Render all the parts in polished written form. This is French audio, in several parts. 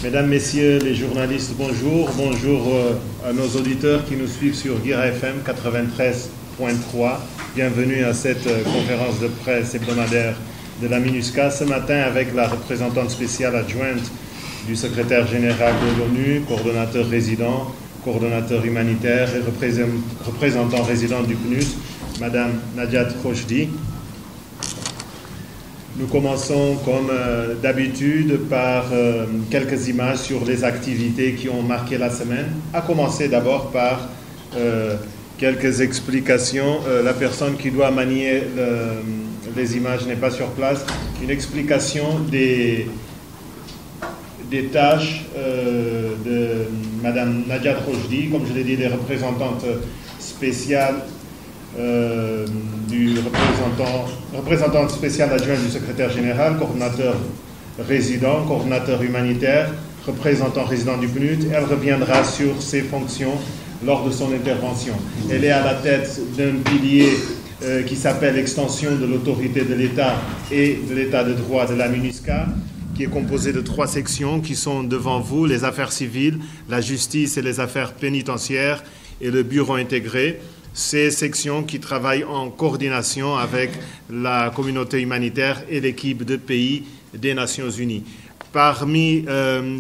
Mesdames, Messieurs les journalistes, bonjour. Bonjour à nos auditeurs qui nous suivent sur Guira FM 93.3. Bienvenue à cette conférence de presse hebdomadaire de la MINUSCA. Ce matin, avec la représentante spéciale adjointe du secrétaire général de l'ONU, coordonnateur résident, coordonnateur humanitaire et représentant résident du PNUD, Madame Najat Khoshdi. Nous commençons comme d'habitude par quelques images sur les activités qui ont marqué la semaine. À commencer d'abord par quelques explications. La personne qui doit manier les images n'est pas sur place. Une explication des tâches de Madame Najat Khoshdi, comme je l'ai dit, les représentantes spéciales représentante spéciale adjointe du secrétaire général, coordonnateur résident, coordonnateur humanitaire, représentant résident du PNUD. Elle reviendra sur ses fonctions lors de son intervention. Elle est à la tête d'un pilier qui s'appelle Extension de l'autorité de l'État et de l'État de droit de la MINUSCA, qui est composé de 3 sections qui sont devant vous: les affaires civiles, la justice et les affaires pénitentiaires et le bureau intégré. Ces sections qui travaillent en coordination avec la communauté humanitaire et l'équipe de pays des Nations Unies. Parmi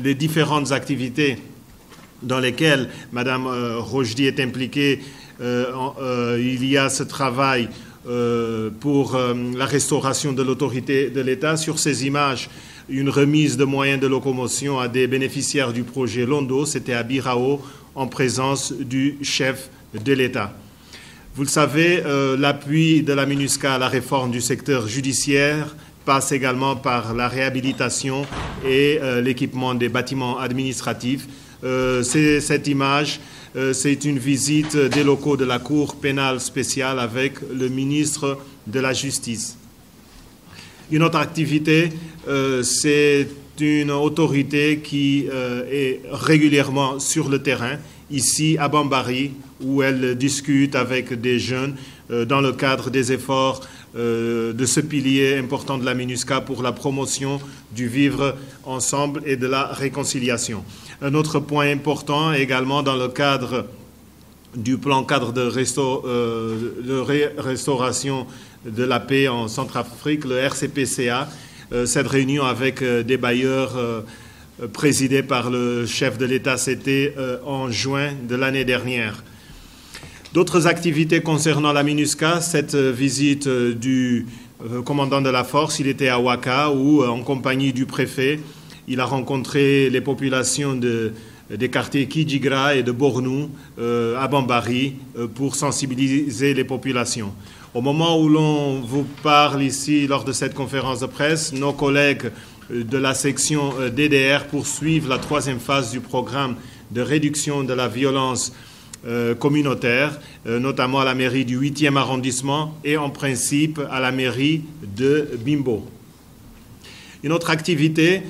les différentes activités dans lesquelles Mme Khoshdi est impliquée, il y a ce travail pour la restauration de l'autorité de l'État. Sur ces images, une remise de moyens de locomotion à des bénéficiaires du projet Londo, c'était à Birao, en présence du chef de l'État. Vous le savez, l'appui de la MINUSCA à la réforme du secteur judiciaire passe également par la réhabilitation et l'équipement des bâtiments administratifs. Cette image, c'est une visite des locaux de la Cour pénale spéciale avec le ministre de la Justice. Une autre activité, c'est une autorité qui est régulièrement sur le terrain, ici à Bambari, où elle discute avec des jeunes dans le cadre des efforts de ce pilier important de la MINUSCA pour la promotion du vivre ensemble et de la réconciliation. Un autre point important également dans le cadre du plan cadre de restauration de la paix en Centrafrique, le RCPCA, cette réunion avec des bailleurs présidée par le chef de l'État, c'était en juin de l'année dernière. D'autres activités concernant la MINUSCA, cette visite du commandant de la force, il était à Ouaka où, en compagnie du préfet, il a rencontré les populations des quartiers Kidjigra et de Bornou à Bambari pour sensibiliser les populations. Au moment où l'on vous parle ici, lors de cette conférence de presse, nos collègues de la section DDR poursuivent la 3e phase du programme de réduction de la violence communautaire, notamment à la mairie du 8e arrondissement et en principe à la mairie de Bimbo. Une autre activité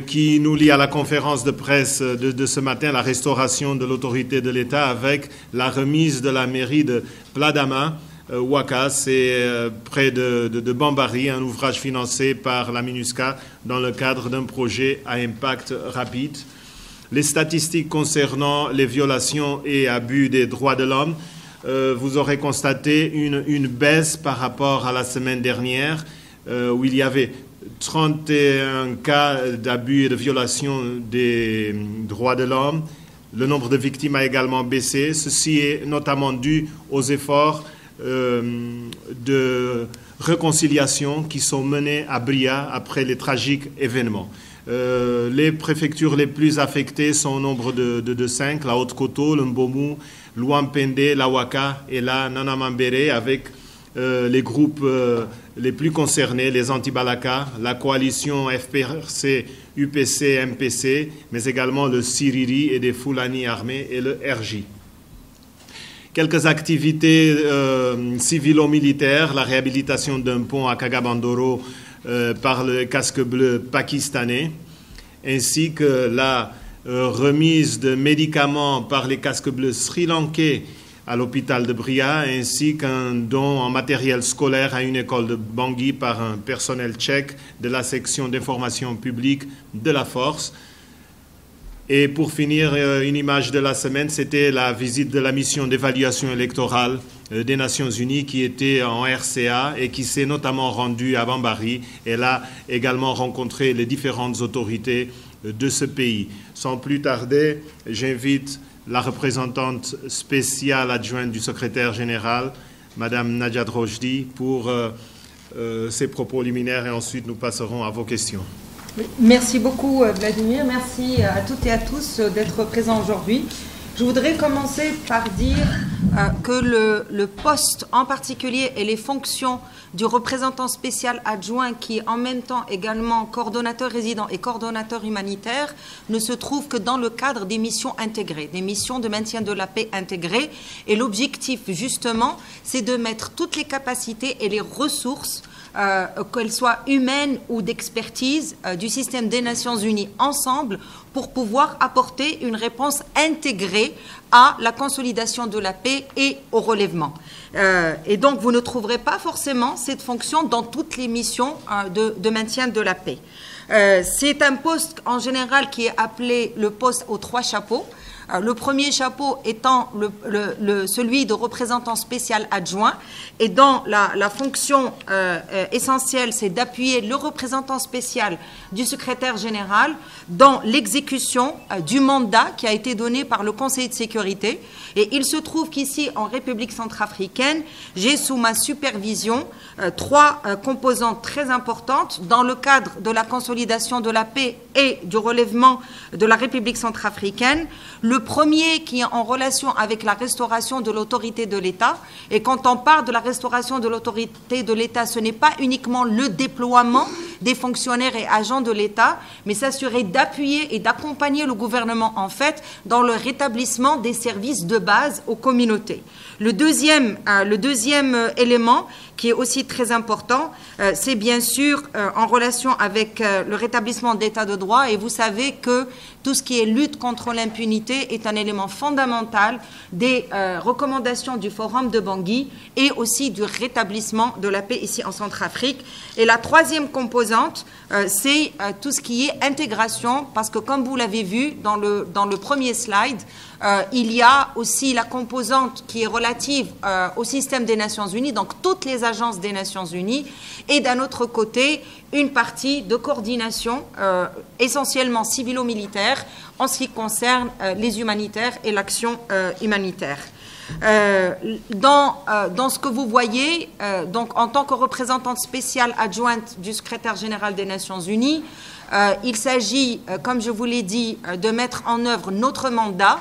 qui nous lie à la conférence de presse de ce matin, la restauration de l'autorité de l'État avec la remise de la mairie de Pladama, Ouaka, c'est près de Bambari, un ouvrage financé par la MINUSCA dans le cadre d'un projet à impact rapide. Les statistiques concernant les violations et abus des droits de l'homme, vous aurez constaté une baisse par rapport à la semaine dernière, où il y avait 31 cas d'abus et de violations des droits de l'homme. Le nombre de victimes a également baissé. Ceci est notamment dû aux efforts de réconciliation qui sont menés à Bria après les tragiques événements. Les préfectures les plus affectées sont au nombre de 5, la Haute-Koto, le Mbomu, l'Ouampende, la Ouaka et la Nanamambere, avec les groupes les plus concernés, les Anti-Balaka, la coalition FPRC, UPC, MPC, mais également le Siriri et des Fulani armés et le RJ. Quelques activités civilo-militaires, la réhabilitation d'un pont à Kagabandoro par le casque bleu pakistanais, ainsi que la remise de médicaments par les casques bleus sri-lankais à l'hôpital de Bria, ainsi qu'un don en matériel scolaire à une école de Bangui par un personnel tchèque de la section d'information publique de la force. Et pour finir, une image de la semaine, c'était la visite de la mission d'évaluation électorale des Nations Unies qui était en RCA et qui s'est notamment rendue à Bambari. Elle a également rencontré les différentes autorités de ce pays. Sans plus tarder, j'invite la représentante spéciale adjointe du secrétaire général, Madame Nadia Drojdi, pour ses propos liminaires et ensuite nous passerons à vos questions. Merci beaucoup Vladimir, merci à toutes et à tous d'être présents aujourd'hui. Je voudrais commencer par dire que le poste en particulier et les fonctions du représentant spécial adjoint qui est en même temps également coordonnateur résident et coordonnateur humanitaire ne se trouvent que dans le cadre des missions intégrées, des missions de maintien de la paix intégrées. Et l'objectif justement, c'est de mettre toutes les capacités et les ressources qu'elles soient humaines ou d'expertise du système des Nations Unies ensemble pour pouvoir apporter une réponse intégrée à la consolidation de la paix et au relèvement. Et donc, vous ne trouverez pas forcément cette fonction dans toutes les missions de maintien de la paix. C'est un poste en général qui est appelé le poste aux 3 chapeaux. Le premier chapeau étant celui de représentant spécial adjoint et dont la fonction essentielle, c'est d'appuyer le représentant spécial du secrétaire général dans l'exécution du mandat qui a été donné par le Conseil de sécurité. Et il se trouve qu'ici, en République centrafricaine, j'ai sous ma supervision 3 composantes très importantes dans le cadre de la consolidation de la paix et du relèvement de la République centrafricaine. Le premier qui est en relation avec la restauration de l'autorité de l'État. Et quand on parle de la restauration de l'autorité de l'État, ce n'est pas uniquement le déploiement des fonctionnaires et agents de l'État, mais s'assurer d'appuyer et d'accompagner le gouvernement, en fait, dans le rétablissement des services de base aux communautés. Le deuxième élément qui est aussi très important, c'est bien sûr en relation avec le rétablissement de l'état de droit. Et vous savez que tout ce qui est lutte contre l'impunité est un élément fondamental des recommandations du Forum de Bangui et aussi du rétablissement de la paix ici en Centrafrique. Et la troisième composante, c'est tout ce qui est intégration, parce que comme vous l'avez vu dans le premier slide, il y a aussi la composante qui est relative au système des Nations Unies, donc toutes les agences des Nations Unies, et d'un autre côté, une partie de coordination essentiellement civilo-militaire en ce qui concerne les humanitaires et l'action humanitaire. Dans ce que vous voyez, donc en tant que représentante spéciale adjointe du secrétaire général des Nations Unies, il s'agit, comme je vous l'ai dit, de mettre en œuvre notre mandat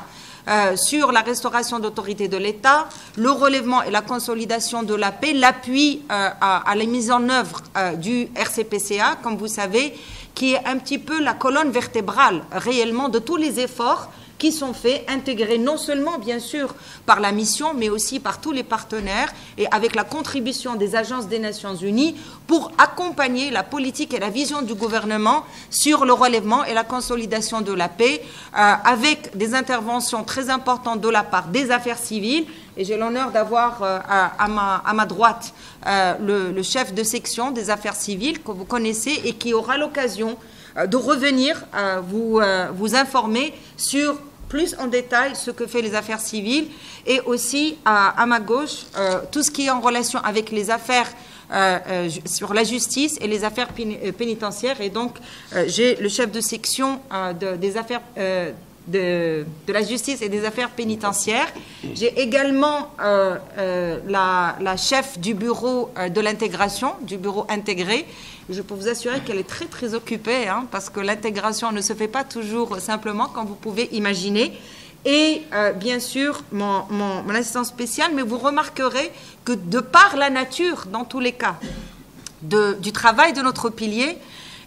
sur la restauration d'autorité de l'État, le relèvement et la consolidation de la paix, l'appui à la mise en œuvre du RCPCA, comme vous savez, qui est un petit peu la colonne vertébrale réellement de tous les efforts qui sont faits, intégrés non seulement bien sûr par la mission, mais aussi par tous les partenaires et avec la contribution des agences des Nations Unies pour accompagner la politique et la vision du gouvernement sur le relèvement et la consolidation de la paix, avec des interventions très importantes de la part des affaires civiles. Et j'ai l'honneur d'avoir à ma droite le chef de section des affaires civiles que vous connaissez et qui aura l'occasion de revenir vous informer sur plus en détail ce que fait les affaires civiles et aussi à ma gauche tout ce qui est en relation avec les affaires sur la justice et les affaires pénitentiaires. Et donc j'ai le chef de section des affaires de la justice et des affaires pénitentiaires. J'ai également la chef du bureau de l'intégration, du bureau intégré. Je peux vous assurer qu'elle est très très occupée, parce que l'intégration ne se fait pas toujours simplement, comme vous pouvez imaginer. Et bien sûr, mon assistant spécial, mais vous remarquerez que de par la nature, dans tous les cas, du travail de notre pilier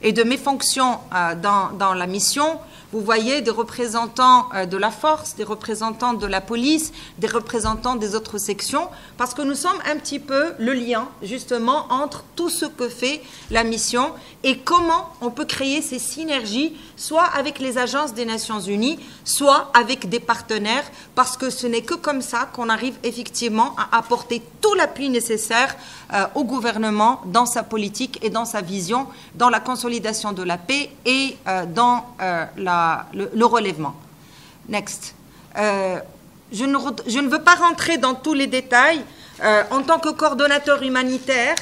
et de mes fonctions dans la mission, vous voyez des représentants de la force, des représentants de la police, des représentants des autres sections, parce que nous sommes un petit peu le lien, justement, entre tout ce que fait la mission et comment on peut créer ces synergies, soit avec les agences des Nations Unies, soit avec des partenaires, parce que ce n'est que comme ça qu'on arrive effectivement à apporter tout l'appui nécessaire au gouvernement dans sa politique et dans sa vision, dans la consolidation consolidation de la paix et dans le relèvement. Next. Je ne veux pas rentrer dans tous les détails. En tant que coordonnateur humanitaire,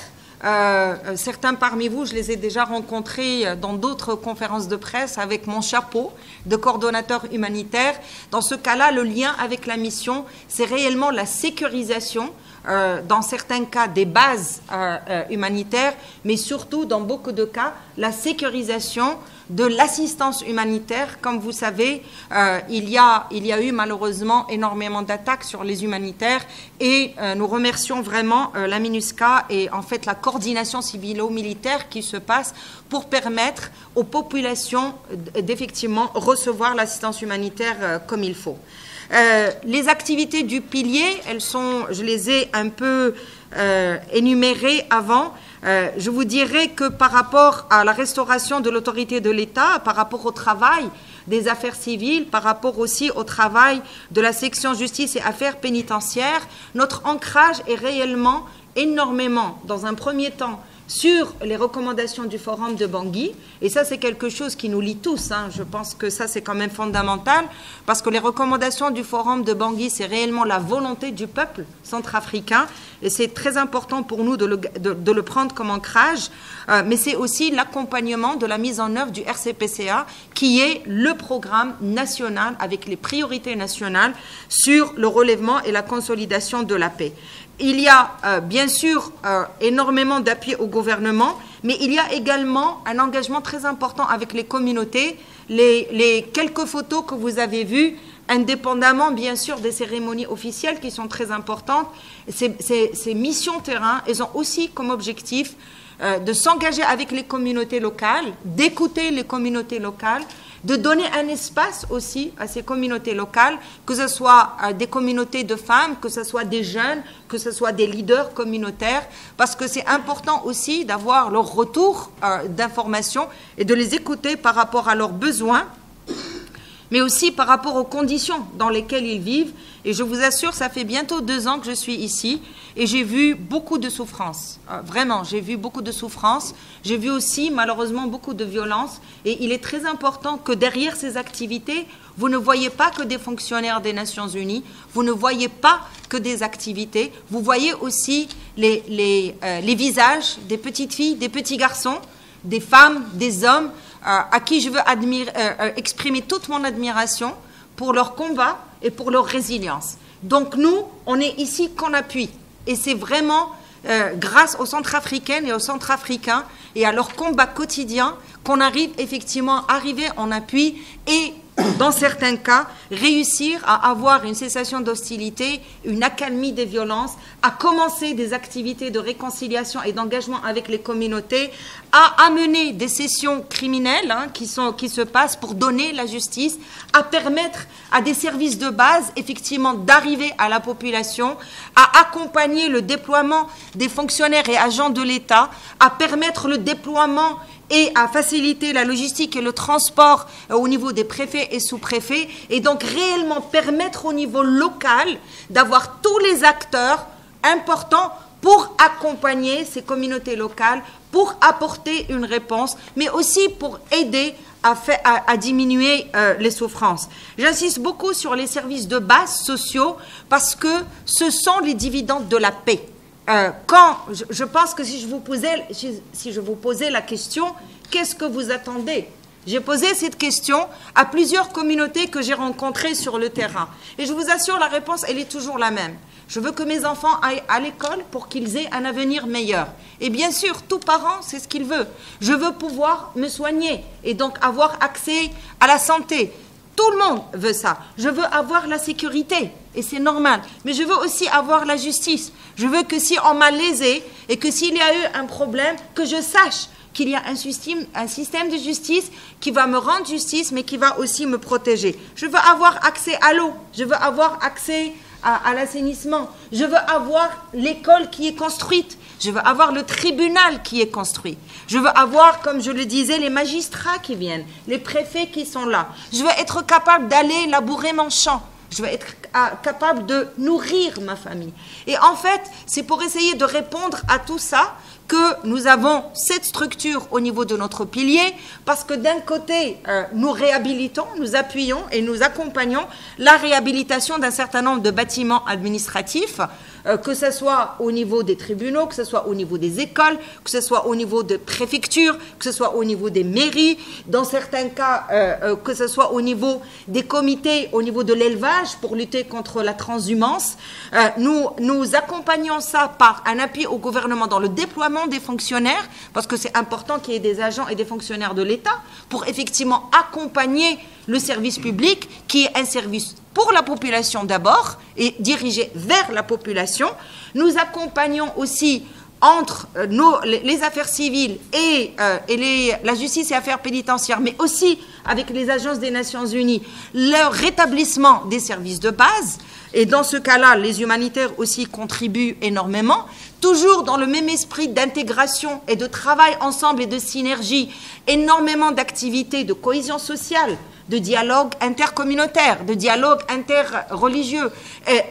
certains parmi vous, je les ai déjà rencontrés dans d'autres conférences de presse avec mon chapeau de coordonnateur humanitaire. Dans ce cas-là, le lien avec la mission, c'est réellement la sécurisation, dans certains cas des bases humanitaires, mais surtout dans beaucoup de cas, la sécurisation de l'assistance humanitaire. Comme vous savez, il y a eu malheureusement énormément d'attaques sur les humanitaires et nous remercions vraiment la MINUSCA et en fait la coordination civilo-militaire qui se passe pour permettre aux populations d'effectivement recevoir l'assistance humanitaire comme il faut. Les activités du pilier, elles sont, je les ai un peu énumérées avant. Je vous dirais que par rapport à la restauration de l'autorité de l'État, par rapport au travail des affaires civiles, par rapport aussi au travail de la section justice et affaires pénitentiaires, notre ancrage est réellement énormément, dans un premier temps, sur les recommandations du Forum de Bangui. Et ça, c'est quelque chose qui nous lie tous. Je pense que ça, c'est quand même fondamental, parce que les recommandations du Forum de Bangui, c'est réellement la volonté du peuple centrafricain. Et c'est très important pour nous de le prendre comme ancrage. Mais c'est aussi l'accompagnement de la mise en œuvre du RCPCA, qui est le programme national avec les priorités nationales sur le relèvement et la consolidation de la paix. Il y a bien sûr énormément d'appui au gouvernement, mais il y a également un engagement très important avec les communautés. Les quelques photos que vous avez vues, indépendamment bien sûr des cérémonies officielles qui sont très importantes, ces missions terrain, elles ont aussi comme objectif de s'engager avec les communautés locales, d'écouter les communautés locales, de donner un espace aussi à ces communautés locales, que ce soit des communautés de femmes, que ce soit des jeunes, que ce soit des leaders communautaires, parce que c'est important aussi d'avoir leur retour d'information et de les écouter par rapport à leurs besoins, mais aussi par rapport aux conditions dans lesquelles ils vivent. Et je vous assure, ça fait bientôt 2 ans que je suis ici et j'ai vu beaucoup de souffrances. Vraiment, j'ai vu beaucoup de souffrances. J'ai vu aussi, malheureusement, beaucoup de violence. Et il est très important que derrière ces activités, vous ne voyez pas que des fonctionnaires des Nations Unies, vous ne voyez pas que des activités, vous voyez aussi les visages des petites filles, des petits garçons, des femmes, des hommes, à qui je veux exprimer toute mon admiration pour leur combat et pour leur résilience. Donc nous, on est ici qu'en appui. Et c'est vraiment grâce aux Centrafricaines et aux Centrafricains et à leur combat quotidien qu'on arrive effectivement à arriver en appui et, dans certains cas, réussir à avoir une cessation d'hostilité, une accalmie des violences, à commencer des activités de réconciliation et d'engagement avec les communautés, à amener des sessions criminelles qui se passent pour donner la justice, à permettre à des services de base, effectivement, d'arriver à la population, à accompagner le déploiement des fonctionnaires et agents de l'État, à permettre le déploiement et à faciliter la logistique et le transport au niveau des préfets et sous-préfets, et donc réellement permettre au niveau local d'avoir tous les acteurs importants pour accompagner ces communautés locales, pour apporter une réponse, mais aussi pour aider à diminuer les souffrances. J'insiste beaucoup sur les services de base sociaux parce que ce sont les dividendes de la paix. Je pense que si je vous posais la question, qu'est-ce que vous attendez? J'ai posé cette question à plusieurs communautés que j'ai rencontrées sur le terrain. Et je vous assure, la réponse, elle est toujours la même. Je veux que mes enfants aillent à l'école pour qu'ils aient un avenir meilleur. Et bien sûr, tout parent, c'est ce qu'il veut. Je veux pouvoir me soigner et donc avoir accès à la santé. Tout le monde veut ça. Je veux avoir la sécurité, et c'est normal. Mais je veux aussi avoir la justice. Je veux que si on m'a lésé et que s'il y a eu un problème, que je sache qu'il y a un système de justice qui va me rendre justice, mais qui va aussi me protéger. Je veux avoir accès à l'eau. Je veux avoir accès à l'assainissement. Je veux avoir l'école qui est construite. Je veux avoir le tribunal qui est construit. Je veux avoir, comme je le disais, les magistrats qui viennent, les préfets qui sont là. Je veux être capable d'aller labourer mon champ. Je veux être capable de nourrir ma famille. Et en fait, c'est pour essayer de répondre à tout ça que nous avons cette structure au niveau de notre pilier, parce que d'un côté, nous réhabilitons, nous appuyons et nous accompagnons la réhabilitation d'un certain nombre de bâtiments administratifs, que ce soit au niveau des tribunaux, que ce soit au niveau des écoles, que ce soit au niveau de préfectures, que ce soit au niveau des mairies, dans certains cas, que ce soit au niveau des comités, au niveau de l'élevage pour lutter contre la transhumance. Nous accompagnons ça par un appui au gouvernement dans le déploiement des fonctionnaires, parce que c'est important qu'il y ait des agents et des fonctionnaires de l'État pour effectivement accompagner le service public, qui est un service pour la population d'abord et dirigé vers la population. Nous accompagnons aussi entre les affaires civiles et la justice et affaires pénitentiaires, mais aussi avec les agences des Nations Unies, leur rétablissement des services de base. Et dans ce cas-là, les humanitaires aussi contribuent énormément, toujours dans le même esprit d'intégration et de travail ensemble et de synergie, énormément d'activités de cohésion sociale, de dialogue intercommunautaire, de dialogue interreligieux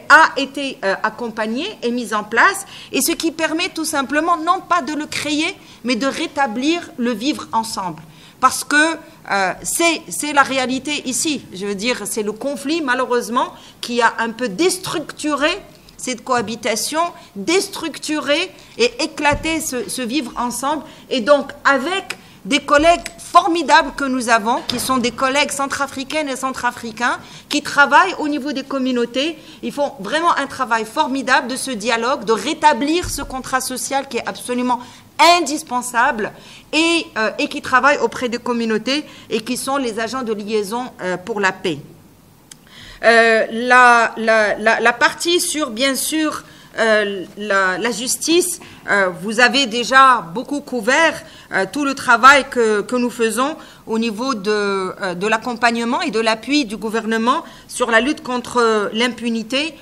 a été accompagné et mis en place, et ce qui permet tout simplement non pas de le créer, mais de rétablir le vivre ensemble. Parce que c'est la réalité ici. Je veux dire, c'est le conflit, malheureusement, qui a un peu déstructuré cette cohabitation, déstructuré et éclaté ce vivre ensemble. Et donc, avec des collègues formidables que nous avons, qui sont des collègues centrafricaines et centrafricains, qui travaillent au niveau des communautés. Ils font vraiment un travail formidable de ce dialogue, de rétablir ce contrat social qui est absolument indispensable et qui travaillent auprès des communautés et qui sont les agents de liaison pour la paix. La partie sur, bien sûr, la justice, vous avez déjà beaucoup couvert tout le travail que nous faisons au niveau de l'accompagnement et de l'appui du gouvernement sur la lutte contre l'impunité.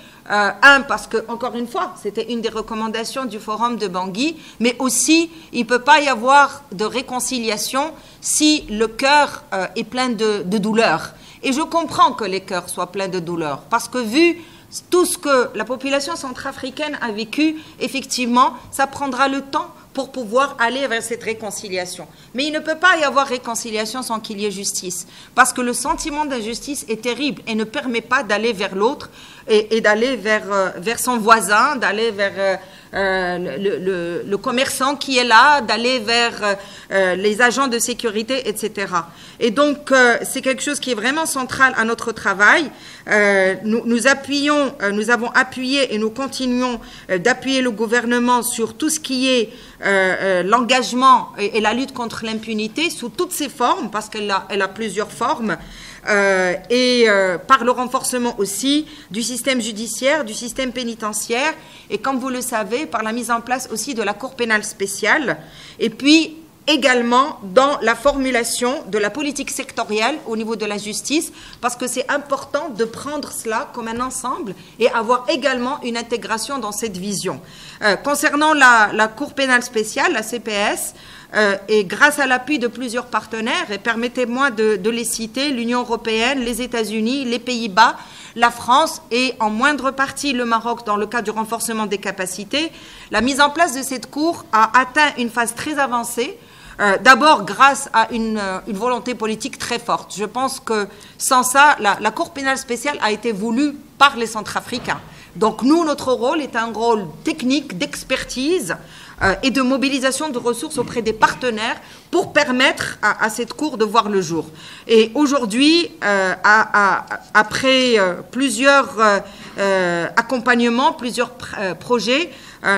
Parce que, encore une fois, c'était une des recommandations du forum de Bangui, mais aussi, il ne peut pas y avoir de réconciliation si le cœur est plein de douleur. Et je comprends que les cœurs soient pleins de douleur, parce que vu tout ce que la population centrafricaine a vécu, effectivement, ça prendra le temps pour pouvoir aller vers cette réconciliation. Mais il ne peut pas y avoir réconciliation sans qu'il y ait justice, parce que le sentiment d'injustice est terrible et ne permet pas d'aller vers l'autre et d'aller vers son voisin, d'aller vers le commerçant qui est là, d'aller vers les agents de sécurité, etc. Et donc, c'est quelque chose qui est vraiment central à notre travail. Nous avons appuyé et nous continuons d'appuyer le gouvernement sur tout ce qui est l'engagement et la lutte contre l'impunité sous toutes ses formes, parce qu'elle a plusieurs formes, par le renforcement aussi du système judiciaire, du système pénitentiaire, et comme vous le savez, par la mise en place aussi de la Cour pénale spéciale, et puis également dans la formulation de la politique sectorielle au niveau de la justice, parce que c'est important de prendre cela comme un ensemble et avoir également une intégration dans cette vision. Concernant la Cour pénale spéciale, la CPS, et grâce à l'appui de plusieurs partenaires, et permettez-moi de les citer, l'Union européenne, les États-Unis, les Pays-Bas, la France et en moindre partie le Maroc dans le cadre du renforcement des capacités, la mise en place de cette Cour a atteint une phase très avancée, d'abord grâce à une volonté politique très forte. Je pense que sans ça, la Cour pénale spéciale a été voulue par les Centrafricains. Donc nous, notre rôle est un rôle technique, d'expertise et de mobilisation de ressources auprès des partenaires pour permettre à cette Cour de voir le jour. Et aujourd'hui, après plusieurs accompagnements, plusieurs projets,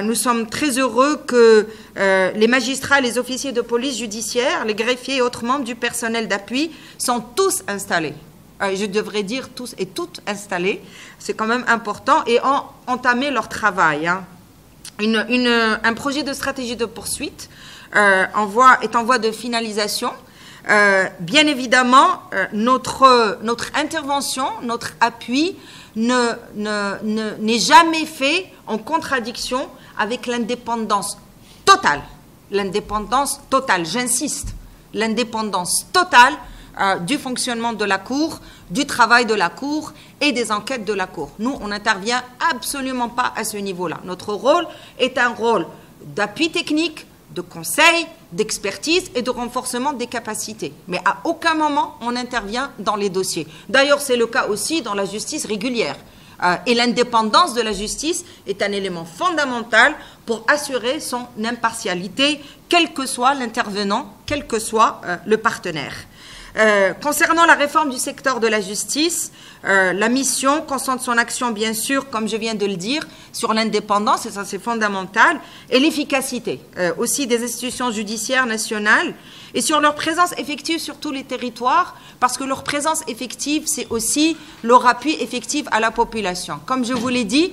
nous sommes très heureux que les magistrats, les officiers de police judiciaire, les greffiers et autres membres du personnel d'appui sont tous installés. Je devrais dire tous et toutes installés, c'est quand même important, et ont entamé leur travail. Hein. Un projet de stratégie de poursuite est en voie de finalisation. Bien évidemment, notre intervention, notre appui n'est jamais fait en contradiction avec l'indépendance totale. L'indépendance totale, j'insiste, l'indépendance totale du fonctionnement de la Cour, du travail de la Cour et des enquêtes de la Cour. Nous, on n'intervient absolument pas à ce niveau-là. Notre rôle est un rôle d'appui technique, de conseil, d'expertise et de renforcement des capacités. Mais à aucun moment, on intervient dans les dossiers. D'ailleurs, c'est le cas aussi dans la justice régulière. Et l'indépendance de la justice est un élément fondamental pour assurer son impartialité, quel que soit l'intervenant, quel que soit le partenaire. Concernant la réforme du secteur de la justice, la mission concentre son action, bien sûr, comme je viens de le dire, sur l'indépendance, et ça c'est fondamental, et l'efficacité aussi des institutions judiciaires nationales, et sur leur présence effective sur tous les territoires, parce que leur présence effective, c'est aussi leur appui effectif à la population. Comme je vous l'ai dit,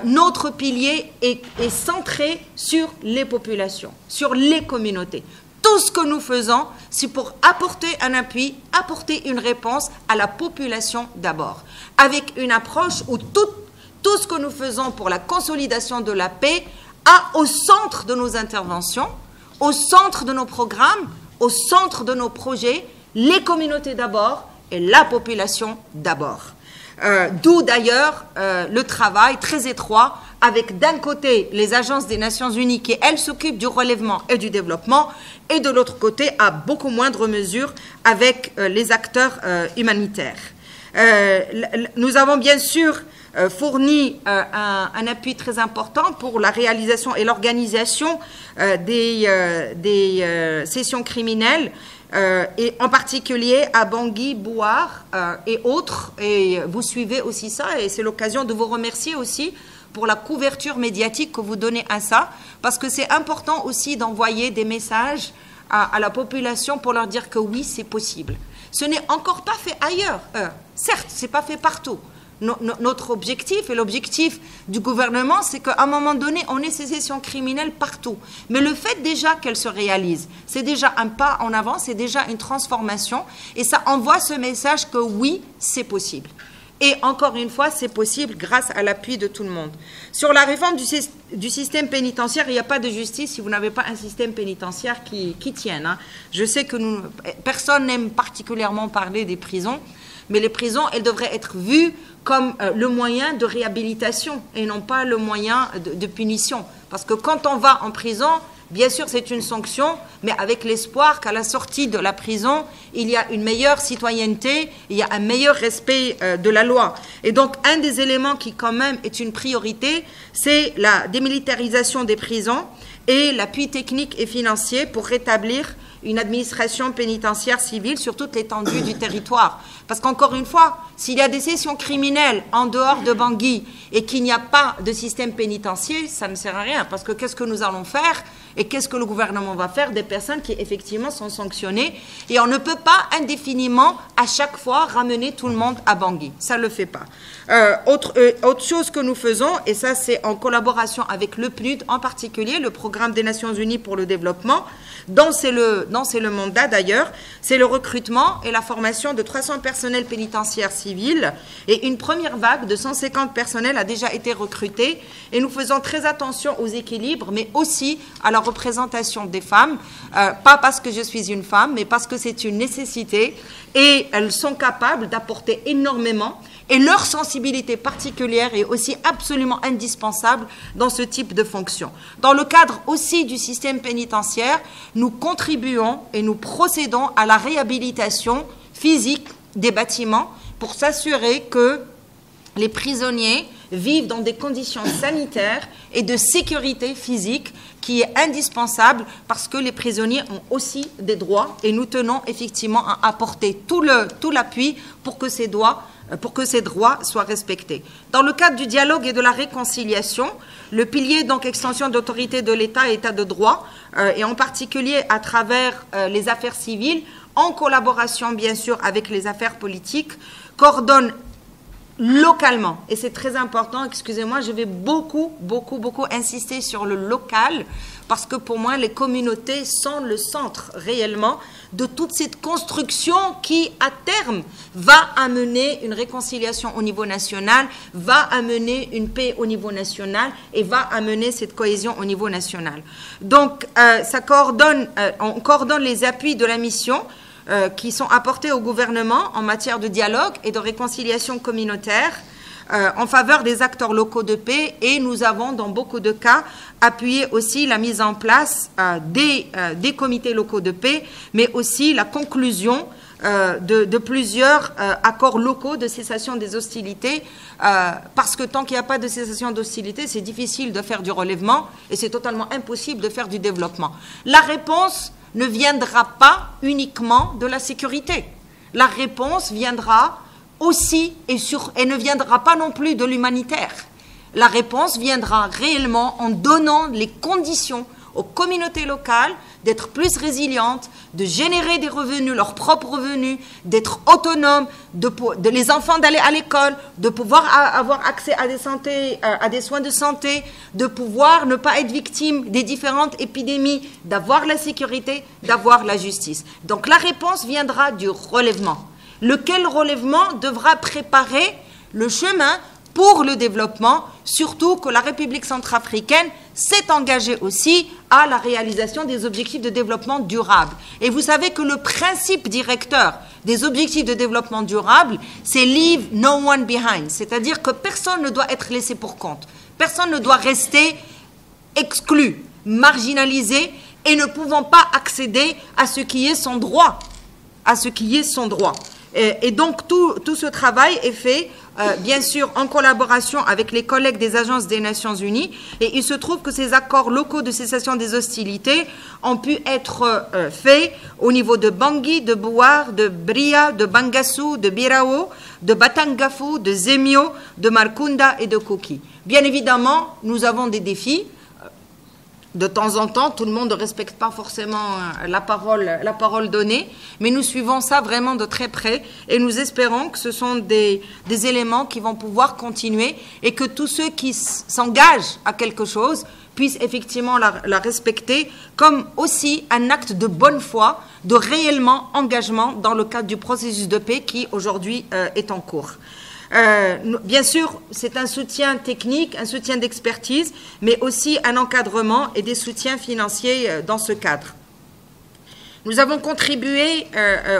notre pilier est centré sur les populations, sur les communautés. Tout ce que nous faisons, c'est pour apporter un appui, apporter une réponse à la population d'abord, avec une approche où tout ce que nous faisons pour la consolidation de la paix a au centre de nos interventions, au centre de nos programmes, au centre de nos projets, les communautés d'abord et la population d'abord. D'où d'ailleurs le travail très étroit avec d'un côté les agences des Nations Unies qui, elles, s'occupent du relèvement et du développement, et de l'autre côté, à beaucoup moindre mesure, avec les acteurs humanitaires. Nous avons bien sûr fourni un appui très important pour la réalisation et l'organisation des sessions criminelles, et en particulier à Bangui, Bouar et autres. Et vous suivez aussi ça, et c'est l'occasion de vous remercier aussi pour la couverture médiatique que vous donnez à ça, parce que c'est important aussi d'envoyer des messages à la population pour leur dire que oui, c'est possible. Ce n'est encore pas fait ailleurs. Certes, ce n'est pas fait partout. Notre objectif et l'objectif du gouvernement, c'est qu'à un moment donné, on ait ces sessions criminelles partout. Mais le fait déjà qu'elles se réalisent, c'est déjà un pas en avant, c'est déjà une transformation, et ça envoie ce message que oui, c'est possible. Et encore une fois, c'est possible grâce à l'appui de tout le monde. Sur la réforme du système pénitentiaire, il n'y a pas de justice si vous n'avez pas un système pénitentiaire qui tienne. Hein. Je sais que personne n'aime particulièrement parler des prisons, mais les prisons, elles devraient être vues comme le moyen de réhabilitation et non pas le moyen de punition. Parce que quand on va en prison, bien sûr, c'est une sanction, mais avec l'espoir qu'à la sortie de la prison, il y a une meilleure citoyenneté, il y a un meilleur respect de la loi. Et donc, un des éléments qui, quand même, est une priorité, c'est la démilitarisation des prisons et l'appui technique et financier pour rétablir une administration pénitentiaire civile sur toute l'étendue du territoire. Parce qu'encore une fois, s'il y a des sessions criminelles en dehors de Bangui et qu'il n'y a pas de système pénitentiaire, ça ne sert à rien. Parce que qu'est-ce que nous allons faire et qu'est-ce que le gouvernement va faire des personnes qui effectivement sont sanctionnées? Et on ne peut pas indéfiniment à chaque fois ramener tout le monde à Bangui. Ça ne le fait pas. Autre chose que nous faisons, et ça c'est en collaboration avec le PNUD en particulier, le Programme des Nations Unies pour le développement, dont c'est le mandat d'ailleurs, c'est le recrutement et la formation de 300 personnels pénitentiaires civils, et une première vague de 150 personnels a déjà été recrutée, et nous faisons très attention aux équilibres, mais aussi à la représentation des femmes, pas parce que je suis une femme, mais parce que c'est une nécessité, et elles sont capables d'apporter énormément, et leur sensibilité particulière est aussi absolument indispensable dans ce type de fonction. Dans le cadre aussi du système pénitentiaire, nous contribuons et nous procédons à la réhabilitation physique des bâtiments pour s'assurer que les prisonniers vivent dans des conditions sanitaires et de sécurité physique qui est indispensable parce que les prisonniers ont aussi des droits et nous tenons effectivement à apporter tout l'appui pour que ces droits soient respectés. Dans le cadre du dialogue et de la réconciliation, le pilier donc extension d'autorité de l'État et État de droit, et en particulier à travers les affaires civiles, en collaboration bien sûr avec les affaires politiques, coordonne localement, et c'est très important, excusez-moi, je vais beaucoup insister sur le local, parce que pour moi, les communautés sont le centre réellement de toute cette construction qui, à terme, va amener une réconciliation au niveau national, va amener une paix au niveau national et va amener cette cohésion au niveau national. Donc, on coordonne les appuis de la mission qui sont apportés au gouvernement en matière de dialogue et de réconciliation communautaire en faveur des acteurs locaux de paix, et nous avons dans beaucoup de cas appuyé aussi la mise en place des comités locaux de paix, mais aussi la conclusion de plusieurs accords locaux de cessation des hostilités, parce que tant qu'il n'y a pas de cessation d'hostilités, c'est difficile de faire du relèvement et c'est totalement impossible de faire du développement. La réponse ne viendra pas uniquement de la sécurité. La réponse viendra aussi et ne viendra pas non plus de l'humanitaire. La réponse viendra réellement en donnant les conditions aux communautés locales d'être plus résilientes, de générer des revenus, leurs propres revenus, d'être autonomes, de les enfants d'aller à l'école, de pouvoir avoir accès à des soins de santé, de pouvoir ne pas être victime des différentes épidémies, d'avoir la sécurité, d'avoir la justice. Donc la réponse viendra du relèvement. Lequel relèvement devra préparer le chemin pour le développement, surtout que la République centrafricaine s'est engagée aussi à la réalisation des objectifs de développement durable. Et vous savez que le principe directeur des objectifs de développement durable, c'est « Leave no one behind », c'est-à-dire que personne ne doit être laissé pour compte. Personne ne doit rester exclu, marginalisé et ne pouvant pas accéder à ce qui est son droit. Et donc, tout ce travail est fait, bien sûr, en collaboration avec les collègues des agences des Nations Unies. Et il se trouve que ces accords locaux de cessation des hostilités ont pu être faits au niveau de Bangui, de Bouar, de Bria, de Bangassou, de Birao, de Batangafu, de Zemio, de Markunda et de Koki. Bien évidemment, nous avons des défis. De temps en temps, tout le monde ne respecte pas forcément la parole donnée, mais nous suivons ça vraiment de très près et nous espérons que ce sont des éléments qui vont pouvoir continuer et que tous ceux qui s'engagent à quelque chose puissent effectivement la respecter comme aussi un acte de bonne foi, de réellement engagement dans le cadre du processus de paix qui aujourd'hui est en cours. Bien sûr, c'est un soutien technique, un soutien d'expertise, mais aussi un encadrement et des soutiens financiers dans ce cadre. Nous avons contribué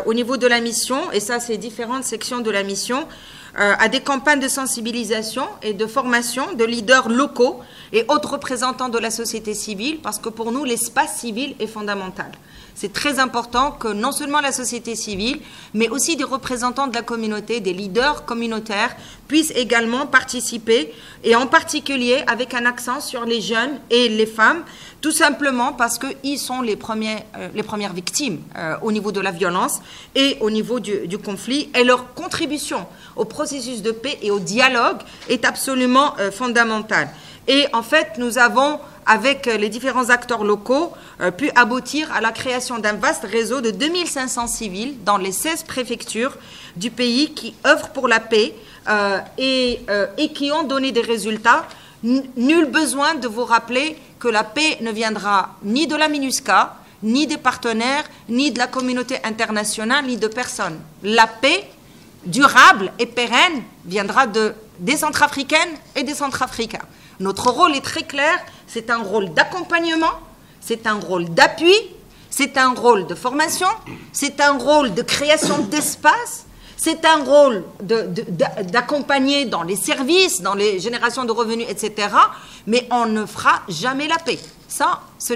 au niveau de la mission, et ça c'est différentes sections de la mission, à des campagnes de sensibilisation et de formation de leaders locaux et autres représentants de la société civile, parce que pour nous, l'espace civil est fondamental. C'est très important que non seulement la société civile, mais aussi des représentants de la communauté, des leaders communautaires, puissent également participer, et en particulier avec un accent sur les jeunes et les femmes, tout simplement parce qu'ils sont les premières victimes au niveau de la violence et au niveau du conflit, et leur contribution au processus de paix et au dialogue est absolument fondamentale. Et en fait, nous avons, avec les différents acteurs locaux, pu aboutir à la création d'un vaste réseau de 2500 civils dans les 16 préfectures du pays qui œuvrent pour la paix et qui ont donné des résultats. Nul besoin de vous rappeler que la paix ne viendra ni de la MINUSCA, ni des partenaires, ni de la communauté internationale, ni de personne. La paix durable et pérenne viendra des Centrafricaines et des Centrafricains. Notre rôle est très clair, c'est un rôle d'accompagnement, c'est un rôle d'appui, c'est un rôle de formation, c'est un rôle de création d'espace, c'est un rôle d'accompagner dans les services, dans les générations de revenus, etc. Mais on ne fera jamais la paix. Ça, on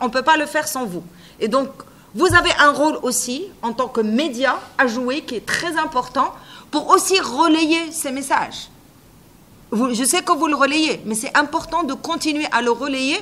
ne peut pas le faire sans vous. Et donc, vous avez un rôle aussi, en tant que média, à jouer, qui est très important, pour aussi relayer ces messages. Je sais que vous le relayez, mais c'est important de continuer à le relayer,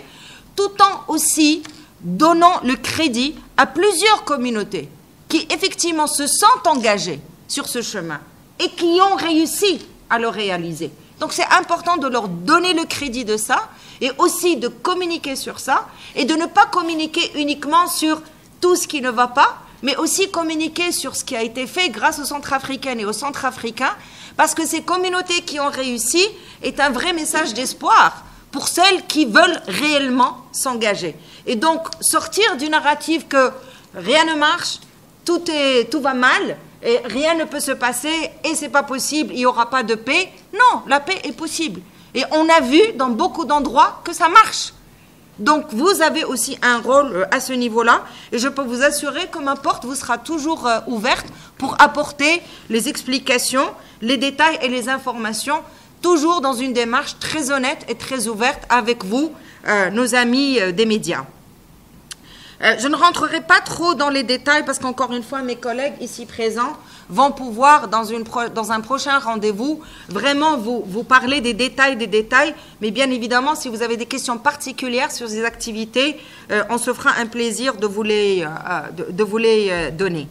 tout en aussi donnant le crédit à plusieurs communautés qui, effectivement, se sentent engagées sur ce chemin et qui ont réussi à le réaliser. Donc, c'est important de leur donner le crédit de ça et aussi de communiquer sur ça et de ne pas communiquer uniquement sur tout ce qui ne va pas, mais aussi communiquer sur ce qui a été fait grâce aux Centrafricaines et aux Centrafricains, parce que ces communautés qui ont réussi est un vrai message d'espoir pour celles qui veulent réellement s'engager. Et donc, sortir du narratif que rien ne marche, tout va mal, et rien ne peut se passer, et c'est pas possible, il n'y aura pas de paix. Non, la paix est possible. Et on a vu dans beaucoup d'endroits que ça marche. Donc, vous avez aussi un rôle à ce niveau-là. Et je peux vous assurer que ma porte vous sera toujours ouverte pour apporter les explications, les détails et les informations, toujours dans une démarche très honnête et très ouverte avec vous, nos amis des médias. Je ne rentrerai pas trop dans les détails parce qu'encore une fois, mes collègues ici présents vont pouvoir, dans un prochain rendez-vous, vraiment vous parler des détails. Mais bien évidemment, si vous avez des questions particulières sur ces activités, on se fera un plaisir de vous les donner.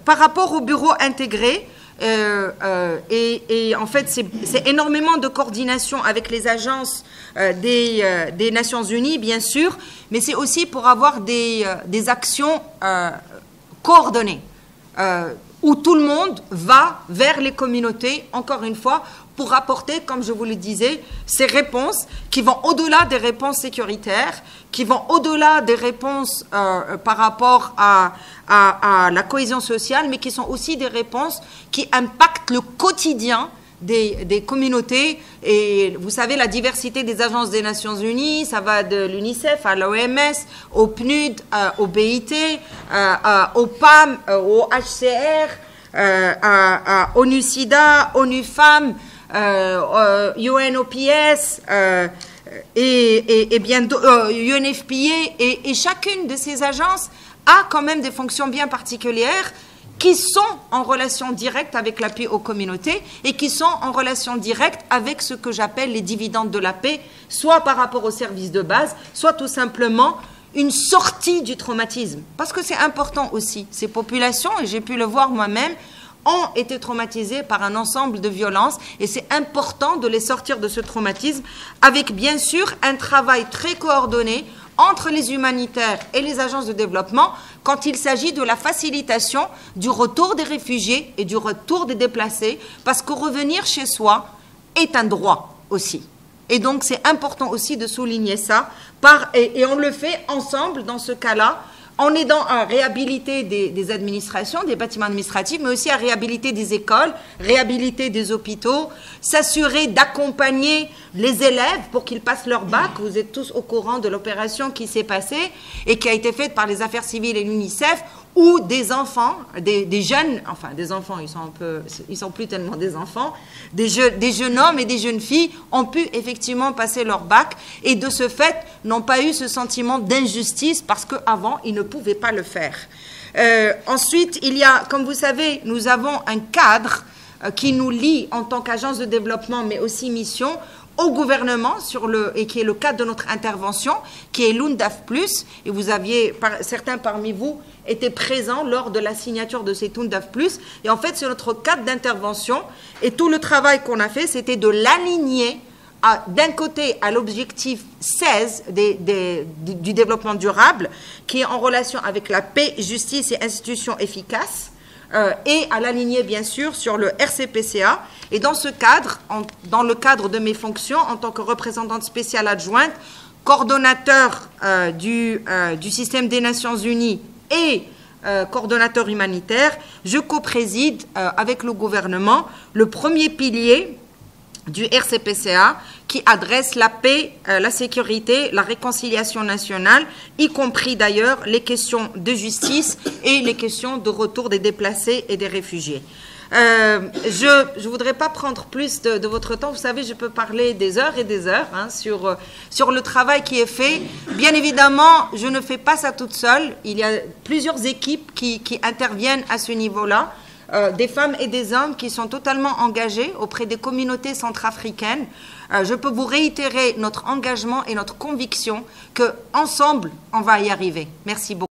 Par rapport au bureau intégré, et en fait, c'est énormément de coordination avec les agences des Nations Unies, bien sûr, mais c'est aussi pour avoir des actions coordonnées, où tout le monde va vers les communautés, encore une fois, pour apporter, comme je vous le disais, ces réponses qui vont au-delà des réponses sécuritaires, qui vont au-delà des réponses par rapport à la cohésion sociale, mais qui sont aussi des réponses qui impactent le quotidien des communautés. Et vous savez, la diversité des agences des Nations Unies, ça va de l'UNICEF à l'OMS, au PNUD, au BIT, au PAM, au HCR, à ONU-SIDA, ONU-FEMMES, UNOPS, et bien UNFPA, et chacune de ces agences a quand même des fonctions bien particulières qui sont en relation directe avec l'appui aux communautés et qui sont en relation directe avec ce que j'appelle les dividendes de la paix, soit par rapport aux services de base, soit tout simplement une sortie du traumatisme. Parce que c'est important aussi. Ces populations, et j'ai pu le voir moi-même, ont été traumatisées par un ensemble de violences et c'est important de les sortir de ce traumatisme avec bien sûr un travail très coordonné entre les humanitaires et les agences de développement quand il s'agit de la facilitation du retour des réfugiés et du retour des déplacés, parce que revenir chez soi est un droit aussi. Et donc c'est important aussi de souligner ça, et on le fait ensemble dans ce cas-là, en aidant à réhabiliter des administrations, des bâtiments administratifs, mais aussi à réhabiliter des écoles, réhabiliter des hôpitaux, s'assurer d'accompagner les élèves pour qu'ils passent leur bac. Vous êtes tous au courant de l'opération qui s'est passée et qui a été faite par les Affaires civiles et l'UNICEF, où des enfants, des jeunes, enfin des enfants, ils sont plus tellement des enfants, des jeunes hommes et des jeunes filles ont pu effectivement passer leur bac et de ce fait n'ont pas eu ce sentiment d'injustice parce qu'avant ils ne pouvaient pas le faire. Ensuite, il y a, comme vous savez, nous avons un cadre qui nous lie en tant qu'agence de développement mais aussi mission au gouvernement et qui est le cadre de notre intervention, qui est l'UNDAF+, et vous aviez, certains parmi vous étaient présents lors de la signature de cet UNDAF+, et en fait c'est notre cadre d'intervention, et tout le travail qu'on a fait, c'était de l'aligner d'un côté à l'objectif 16 du développement durable, qui est en relation avec la paix, justice et institutions efficaces, et à l'aligner bien sûr sur le RCPCA. Et dans ce cadre, dans le cadre de mes fonctions en tant que représentante spéciale adjointe, coordonnateur du système des Nations Unies et coordonnateur humanitaire, je co-préside avec le gouvernement le premier pilier du RCPCA qui adresse la paix, la sécurité, la réconciliation nationale, y compris d'ailleurs les questions de justice et les questions de retour des déplacés et des réfugiés. Je ne voudrais pas prendre plus de votre temps. Vous savez, je peux parler des heures et des heures sur le travail qui est fait. Bien évidemment, je ne fais pas ça toute seule. Il y a plusieurs équipes qui interviennent à ce niveau-là. Des femmes et des hommes qui sont totalement engagés auprès des communautés centrafricaines. Je peux vous réitérer notre engagement et notre conviction qu'ensemble, on va y arriver. Merci beaucoup.